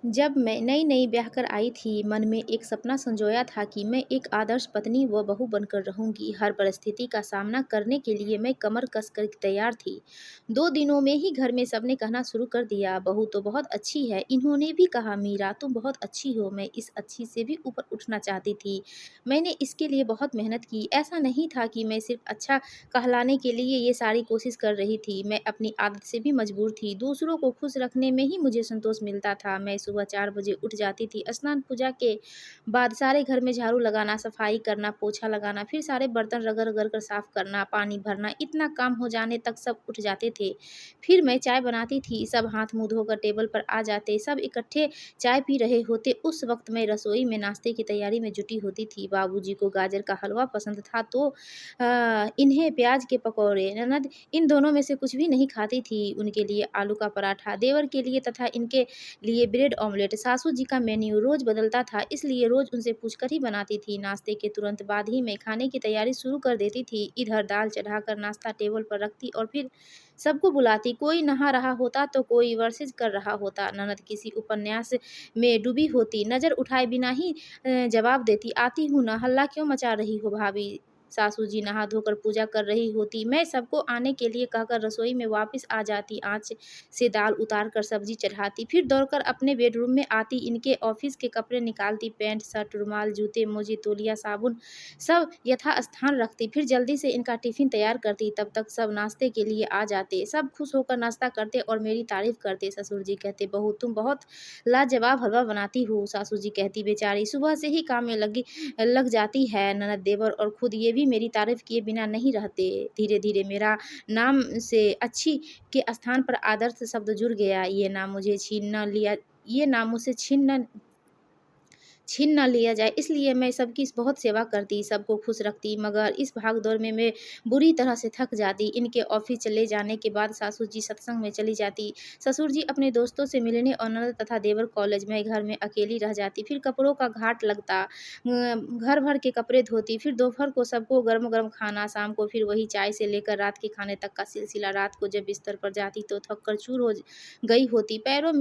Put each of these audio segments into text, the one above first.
जब मैं नई-नई ब्याह कर आई थी, मन में एक सपना संजोया था कि मैं एक आदर्श पत्नी व बहू बनकर रहूँगी। हर परिस्थिति का सामना करने के लिए मैं कमर कस कर तैयार थी। 2 दिनों में ही घर में सबने कहना शुरू कर दिया, "बहू तो बहुत अच्छी है।" इन्होंने भी कहा, "मीरा, तुम बहुत अच्छी हो।" मैं इस अच्छी से भी ऊपर उठना चाहती थी। मैंने इसके लिए बहुत मेहनत की। ऐसा नहीं था कि मैं सिर्फ़ अच्छा कहलाने के लिए ये सारी कोशिश कर रही थी। मैं अपनी आदत से भी मजबूर थी। दूसरों को खुश रखने में ही मुझे संतोष मिलता था। मैं सुबह 4 बजे उठ जाती थी। स्नान पूजा के बाद सारे घर में झाड़ू लगाना, सफाई करना, पोछा लगाना, फिर सारे बर्तन रगड़-रगड़ कर साफ करना, पानी भरना, इतना काम हो जाने तक सब उठ जाते थे। फिर मैं चाय बनाती थी। सब हाथ-मुँह धोकर टेबल पर आ जाते। सब इकट्ठे चाय पी रहे होते। उस वक़्त मैं रसोई में नाश्ते की तैयारी में जुटी होती थी। बाबूजी को गाजर का हलवा पसंद था तो इन्हें प्याज के पकौड़े, ननद इन दोनों में से कुछ भी नहीं खाती थी। उनके लिए आलू का पराठा, देवर के लिए तथा इनके लिए ब्रेड ऑमलेट। सासू जी का मेन्यू रोज़ बदलता था, इसलिए रोज़ उनसे पूछकर ही बनाती थी। नाश्ते के तुरंत बाद ही मैं खाने की तैयारी शुरू कर देती थी। इधर दाल चढ़ाकर नाश्ता टेबल पर रखती और फिर सबको बुलाती। कोई नहा रहा होता तो कोई वर्सेज कर रहा होता। ननद किसी उपन्यास में डूबी होती। नज़र उठाए बिना ही जवाब देती, "आती हूँ ना, हल्ला क्यों मचा रही हो भाभी?" सासू जी नहा धोकर पूजा कर रही होती। मैं सबको आने के लिए कहकर रसोई में वापस आ जाती। आँच से दाल उतार कर सब्जी चढ़ाती, फिर दौड़कर अपने बेडरूम में आती। इनके ऑफिस के कपड़े निकालती, पैंट, शर्ट, रुमाल, जूते, मोजे, तौलिया, साबुन सब यथास्थान रखती। फिर जल्दी से इनका टिफ़िन तैयार करती। तब तक सब नाश्ते के लिए आ जाते। सब खुश होकर नाश्ता करते और मेरी तारीफ़ करते। ससुर जी कहते, "बहू तुम बहुत लाजवाब हलवा बनाती हो।" सासू जी कहती, "बेचारी सुबह से ही काम में लग जाती है।" ननद, देवर और खुद ये भी मेरी तारीफ़ किए बिना नहीं रहते। धीरे-धीरे मेरा नाम से अच्छी के स्थान पर आदर्श शब्द जुड़ गया। ये नाम मुझसे छीन ना लिया जाए, इसलिए मैं सबकी बहुत सेवा करती, सबको खुश रखती, मगर इस भाग-दौड़ में मैं बुरी तरह से थक जाती। इनके ऑफ़िस चले जाने के बाद सासू जी सत्संग में चली जाती, ससुर जी अपने दोस्तों से मिलने और ननद तथा देवर कॉलेज में, घर में अकेली रह जाती। फिर कपड़ों का घाट लगता, घर भर के कपड़े धोती, फिर दोपहर को सबको गरम-गरम खाना, शाम को फिर वही चाय से लेकर रात के खाने तक का सिलसिला। रात को जब बिस्तर पर जाती तो थक कर चूर हो गई होती, पैरों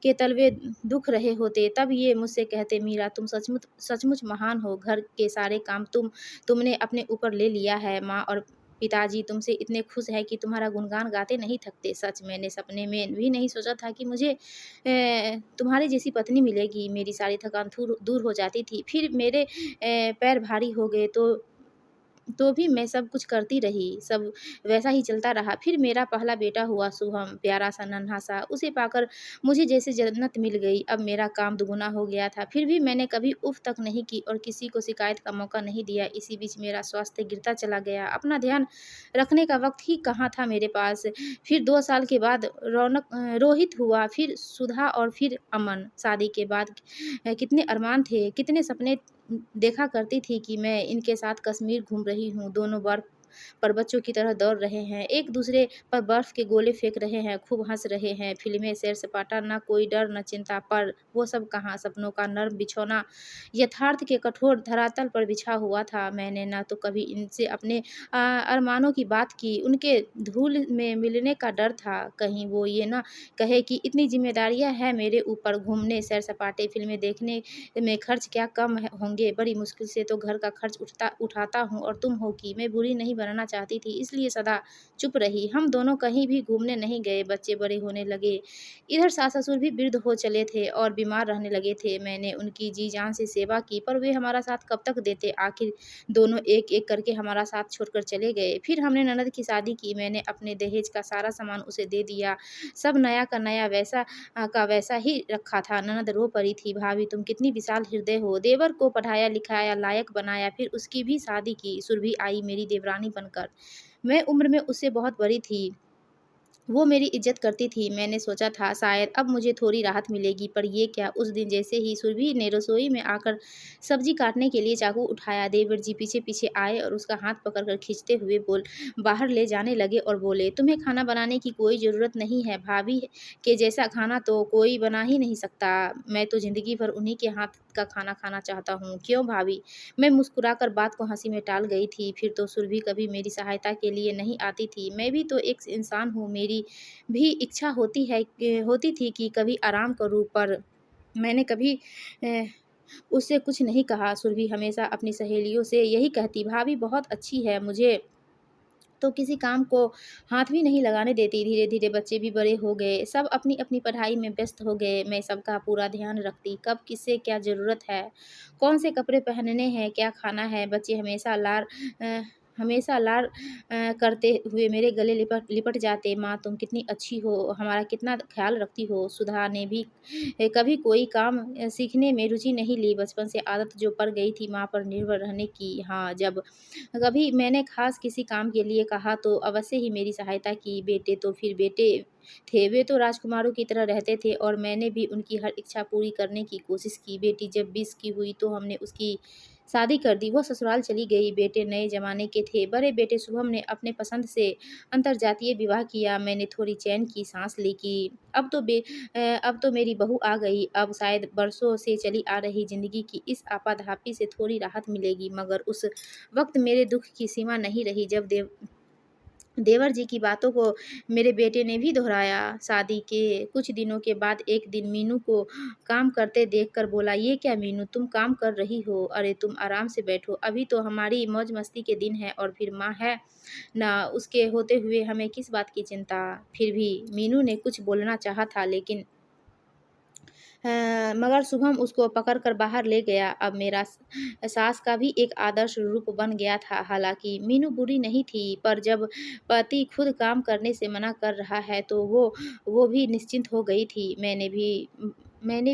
के तलवे दुख रहे होते, तब ये मुझसे कहते, "मीरा तुम सचमुच सचमुच महान हो, घर के सारे काम तुमने अपने ऊपर ले लिया है। माँ और पिताजी तुमसे इतने खुश हैं कि तुम्हारा गुणगान गाते नहीं थकते।" सच मैंने सपने में भी नहीं सोचा था कि मुझे तुम्हारी जैसी पत्नी मिलेगी। मेरी सारी थकान दूर दूर हो जाती थी। फिर मेरे पैर भारी हो गए तो भी मैं सब कुछ करती रही, सब वैसा ही चलता रहा। फिर मेरा पहला बेटा हुआ शुभम, प्यारा-सा, नन्हा-सा, उसे पाकर मुझे जैसे जन्नत मिल गई। अब मेरा काम दुगुना हो गया था, फिर भी मैंने कभी उफ़ तक नहीं की और किसी को शिकायत का मौका नहीं दिया। इसी बीच मेरा स्वास्थ्य गिरता चला गया, अपना ध्यान रखने का वक़्त ही कहाँ था मेरे पास। फिर 2 साल के बाद रोहित हुआ, फिर सुधा और फिर अमन। शादी के बाद कितने अरमान थे, कितने सपने देखा करती थी कि मैं इनके साथ कश्मीर घूम रही हूँ, दोनों बर्फ़ पर बच्चों की तरह दौड़ रहे हैं, एक-दूसरे पर बर्फ़ के गोले फेंक रहे हैं, खूब हँस रहे हैं, फ़िल्में, सैर-सपाटा, ना कोई डर, ना चिंता। पर वो सब कहाँ, सपनों का नर्म बिछौना यथार्थ के कठोर धरातल पर बिछा हुआ था। मैंने ना तो कभी इनसे अपने अरमानों की बात की, उनके धूल में मिलने का डर था, कहीं वो ये ना कहे कि इतनी ज़िम्मेदारियाँ हैं मेरे ऊपर, घूमने, सैर-सपाटे, फ़िल्में देखने में खर्च क्या कम होंगे? बड़ी मुश्किल से तो घर का खर्च उठाता हूँ और तुम हो कि मैं बुरी नहीं बनना चाहती थी, इसलिए सदा चुप रही। हम दोनों कहीं भी घूमने नहीं गए, बच्चे बड़े होने लगे। इधर सास-ससुर भी वृद्ध हो चले थे और बीमार रहने लगे थे। मैंने उनकी जी-जान से सेवा की, पर वे हमारा साथ कब तक देते? आखिर दोनों एक-एक करके हमारा साथ छोड़कर चले गए। फिर हमने ननद की शादी की, मैंने अपने दहेज का सारा सामान उसे दे दिया। सब नया का नया का वैसा ही रखा था। ननद रो पड़ी थी, "भाभी तुम कितनी विशाल हृदय हो।" देवर को पढ़ाया-लिखाया, लायक बनाया, फिर उसकी भी शादी की। सुरभि आई मेरी देवरानी बनकर। मैं उम्र में उससे बहुत बड़ी थी। वो मेरी इज़्ज़त करती थी। मैंने सोचा था शायद अब मुझे थोड़ी राहत मिलेगी, पर ये क्या, उस दिन जैसे ही सुरभि ने रसोई में आकर सब्ज़ी काटने के लिए चाकू उठाया, देवर जी पीछे-पीछे आए और उसका हाथ पकड़कर खींचते हुए बाहर ले जाने लगे और बोले, "तुम्हें खाना बनाने की कोई ज़रूरत नहीं है, भाभी के जैसा खाना तो कोई बना ही नहीं सकता। मैं तो ज़िंदगी भर उन्हीं के हाथ का खाना खाना चाहता हूँ।" "क्यों भाभी?" मैं मुस्कुराकर बात को हँसी में टाल गई थी। फिर तो सुरभि कभी मेरी सहायता के लिए नहीं आती थी। मैं भी तो एक इंसान हूँ, मेरी भी इच्छा होती थी कि कभी आराम करूँ, पर मैंने कभी अ, उससे कुछ नहीं कहा। सुरभि हमेशा अपनी सहेलियों से यही कहती, भाभी बहुत अच्छी है, मुझे तो किसी काम को हाथ भी नहीं लगाने देती। धीरे-धीरे बच्चे भी बड़े हो गए, सब अपनी-अपनी पढ़ाई में व्यस्त हो गए। मैं सबका पूरा ध्यान रखती, कब किसे क्या ज़रूरत है, कौन से कपड़े पहनने हैं, क्या खाना है। बच्चे अ, हमेशा लाड करते हुए मेरे गले लिपट लिपट जाते, माँ तुम कितनी अच्छी हो, हमारा कितना ख़्याल रखती हो। सुधा ने भी कभी कोई काम सीखने में रुचि नहीं ली। बचपन से आदत जो पड़ गई थी माँ पर निर्भर रहने की। हाँ, जब कभी मैंने ख़ास किसी काम के लिए कहा तो अवश्य ही मेरी सहायता की। बेटे तो फिर बेटे थे, वे तो राजकुमारों की तरह रहते थे और मैंने भी उनकी हर इच्छा पूरी करने की कोशिश की। बेटी जब 20 की हुई तो हमने उसकी शादी कर दी, वो ससुराल चली गई। बेटे नए ज़माने के थे। बड़े बेटे शुभम ने अपने पसंद से अंतरजातीय विवाह किया। मैंने थोड़ी चैन की साँस ली कि अब तो मेरी बहू आ गई, अब शायद बरसों से चली आ रही ज़िंदगी की इस आपाधापी से थोड़ी राहत मिलेगी। मगर उस वक़्त मेरे दुःख की सीमा नहीं रही जब देवर जी की बातों को मेरे बेटे ने भी दोहराया। शादी के कुछ दिनों के बाद एक दिन मीनू को काम करते देखकर बोला, "ये क्या मीनू, तुम काम कर रही हो? अरे तुम आराम से बैठो, अभी तो हमारी मौज-मस्ती के दिन हैं और फिर माँ है ना, उसके होते हुए हमें किस बात की चिंता?" फिर भी मीनू ने कुछ बोलना चाहा था लेकिन मगर शुभम उसको पकड़ कर बाहर ले गया। अब मेरा सास का भी एक आदर्श रूप बन गया था। हालाँकि मीनू बुरी नहीं थी, पर जब पति खुद काम करने से मना कर रहा है तो वो भी निश्चिंत हो गई थी। मैंने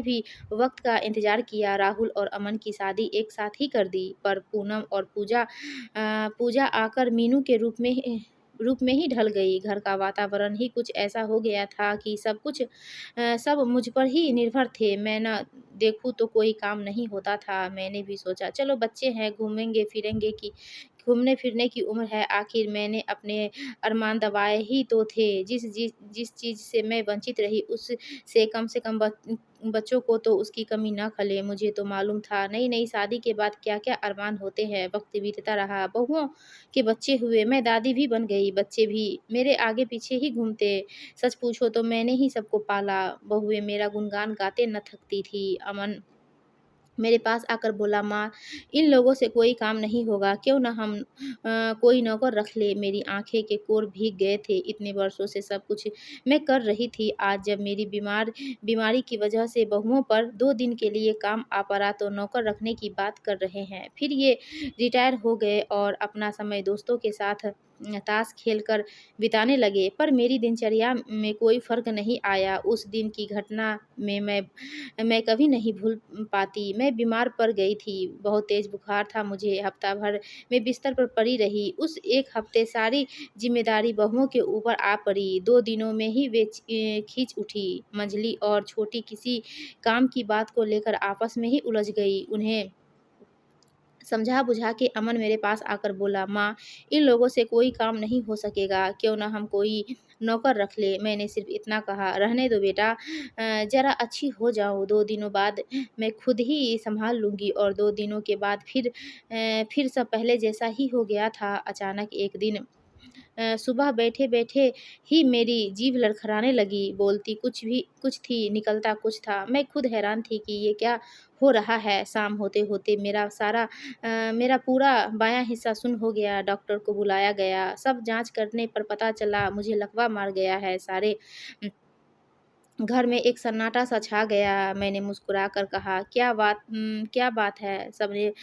भी वक़्त का इंतज़ार किया। राहुल और अमन की शादी एक साथ ही कर दी, पर पूनम और पूजा आकर मीनू के रूप में ही ढल गई। घर का वातावरण ही कुछ ऐसा हो गया था कि सब मुझ पर ही निर्भर थे। मैं ना देखूँ तो कोई काम नहीं होता था। मैंने भी सोचा चलो बच्चे हैं, घूमने-फिरने की उम्र है। आखिर मैंने अपने अरमान दबाए ही तो थे। जिस चीज़ से मैं वंचित रही उससे कम से कम बच्चों को तो उसकी कमी ना खले। मुझे तो मालूम था नई-नई शादी के बाद क्या-क्या अरमान होते हैं। वक़्त बीतता रहा, बहुओं के बच्चे हुए, मैं दादी भी बन गई। बच्चे भी मेरे आगे-पीछे ही घूमते। सच पूछो तो मैंने ही सबको पाला। बहुएँ मेरा गुणगान गाते न थकती थी। अमन मेरे पास आकर बोला, माँ इन लोगों से कोई काम नहीं होगा, क्यों ना हम कोई नौकर रख लें। मेरी आँखें के कोर भीग गए थे, इतने वर्षों से सब कुछ मैं कर रही थी। आज जब मेरी बीमारी की वजह से बहुओं पर 2 दिन के लिए काम आ पड़ा तो नौकर रखने की बात कर रहे हैं। फिर ये रिटायर हो गए और अपना समय दोस्तों के साथ ताश खेलकर बिताने लगे। पर मेरी दिनचर्या में कोई फ़र्क नहीं आया। उस दिन की घटना में मैं कभी नहीं भूल पाती। मैं बीमार पड़ गई थी, बहुत तेज़ बुखार था मुझे, हफ्ता भर मैं बिस्तर पर पड़ी रही। उस 1 हफ्ते सारी ज़िम्मेदारी बहुओं के ऊपर आ पड़ी। 2 दिनों में ही वे खींच उठी। मंझली और छोटी किसी काम की बात को लेकर आपस में ही उलझ गई। उन्हें समझा-बुझा के अमन मेरे पास आकर बोला, माँ इन लोगों से कोई काम नहीं हो सकेगा, क्यों ना हम कोई नौकर रख लें। मैंने सिर्फ़ इतना कहा, रहने दो बेटा, ज़रा अच्छी हो जाओ, 2 दिनों बाद मैं खुद ही सँभाल लूँगी। और 2 दिनों के बाद फिर सब पहले जैसा ही हो गया था। अचानक एक दिन सुबह बैठे-बैठे ही मेरी जीभ लड़खड़ाने लगी, बोलती कुछ थी, निकलता कुछ था। मैं खुद हैरान थी कि ये क्या हो रहा है। शाम होते-होते मेरा पूरा बायाँ हिस्सा सुन्न हो गया। डॉक्टर को बुलाया गया। सब जाँच करने पर पता चला मुझे लकवा मार गया है। सारे घर में एक सन्नाटा-सा छा गया। मैंने मुस्कुराकर कहा, क्या बात है? सबने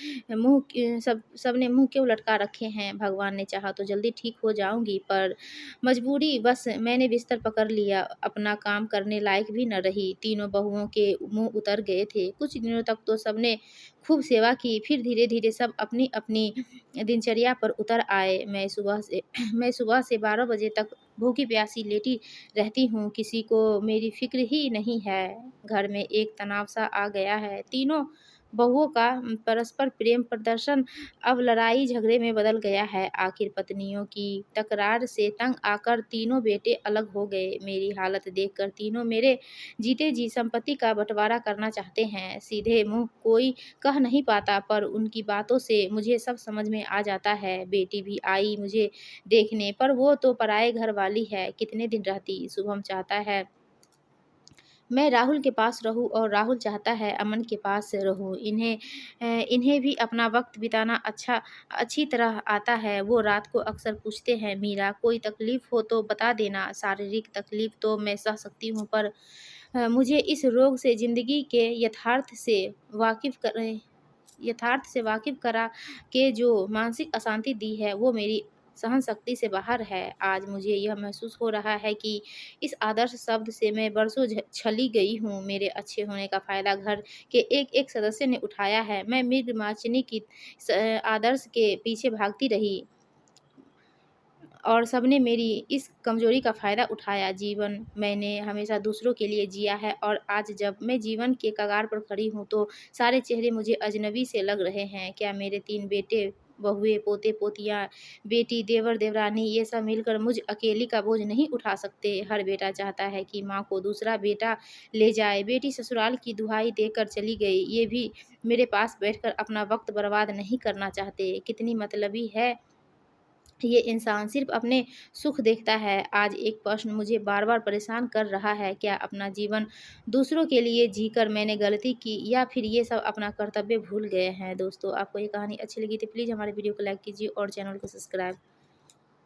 मुँह क्यों लटका रखे हैं? भगवान ने चाहा तो जल्दी ठीक हो जाऊँगी, पर मजबूरी बस मैंने बिस्तर पकड़ लिया। अपना काम करने लायक भी न रही। तीनों बहुओं के मुँह उतर गए थे। कुछ दिनों तक तो सबने खूब सेवा की, फिर धीरे-धीरे सब अपनी-अपनी दिनचर्या पर उतर आए। मैं सुबह से 12 बजे तक भूखी-प्यासी लेटी रहती हूँ, किसी को मेरी फ़िक्र ही नहीं है। घर में एक तनाव-सा आ गया है। तीनों बहुओं का परस्पर प्रेम प्रदर्शन अब लड़ाई-झगड़े में बदल गया है। आखिर पत्नियों की तकरार से तंग आकर तीनों बेटे अलग हो गए। मेरी हालत देखकर तीनों मेरे जीते जी संपत्ति का बँटवारा करना चाहते हैं। सीधे मुँह कोई कह नहीं पाता, पर उनकी बातों से मुझे सब समझ में आ जाता है। बेटी भी आई मुझे देखने, पर वो तो पराए घर वाली है, कितने दिन रहती। शुभम चाहता है मैं राहुल के पास रहूँ और राहुल चाहता है अमन के पास रहूँ। इन्हें भी अपना वक़्त बिताना अच्छी तरह आता है। वो रात को अक्सर पूछते हैं, मीरा कोई तकलीफ़ हो तो बता देना। शारीरिक तकलीफ़ तो मैं सह सकती हूँ, पर मुझे इस रोग से ज़िंदगी के यथार्थ से वाकिफ़ करा के जो मानसिक अशांति दी है, वो मेरी सहन शक्ति से बाहर है। आज मुझे यह महसूस हो रहा है कि इस आदर्श शब्द से मैं बरसों छली गई हूँ। मेरे अच्छे होने का फ़ायदा घर के एक-एक सदस्य ने उठाया है। मैं मृगमार्चिनी की आदर्श के पीछे भागती रही और सबने मेरी इस कमज़ोरी का फ़ायदा उठाया। जीवन मैंने हमेशा दूसरों के लिए जिया है और आज जब मैं जीवन के कगार पर खड़ी हूँ, तो सारे चेहरे मुझे अजनबी से लग रहे हैं। क्या मेरे 3 बेटे, बहुएँ, पोते-पोतियाँ, बेटी, देवर-देवरानी ये सब मिलकर मुझ अकेली का बोझ नहीं उठा सकते? हर बेटा चाहता है कि माँ को दूसरा बेटा ले जाए। बेटी ससुराल की दुहाई देकर चली गई, ये भी मेरे पास बैठकर अपना वक़्त बर्बाद नहीं करना चाहते। कितनी मतलबी है ये इंसान, सिर्फ़ अपने सुख देखता है। आज एक प्रश्न मुझे बार-बार परेशान कर रहा है, क्या अपना जीवन दूसरों के लिए जीकर मैंने गलती की, या फिर ये सब अपना कर्तव्य भूल गए हैं? दोस्तों, आपको ये कहानी अच्छी लगी तो प्लीज़ हमारे वीडियो को लाइक कीजिए और चैनल को सब्सक्राइब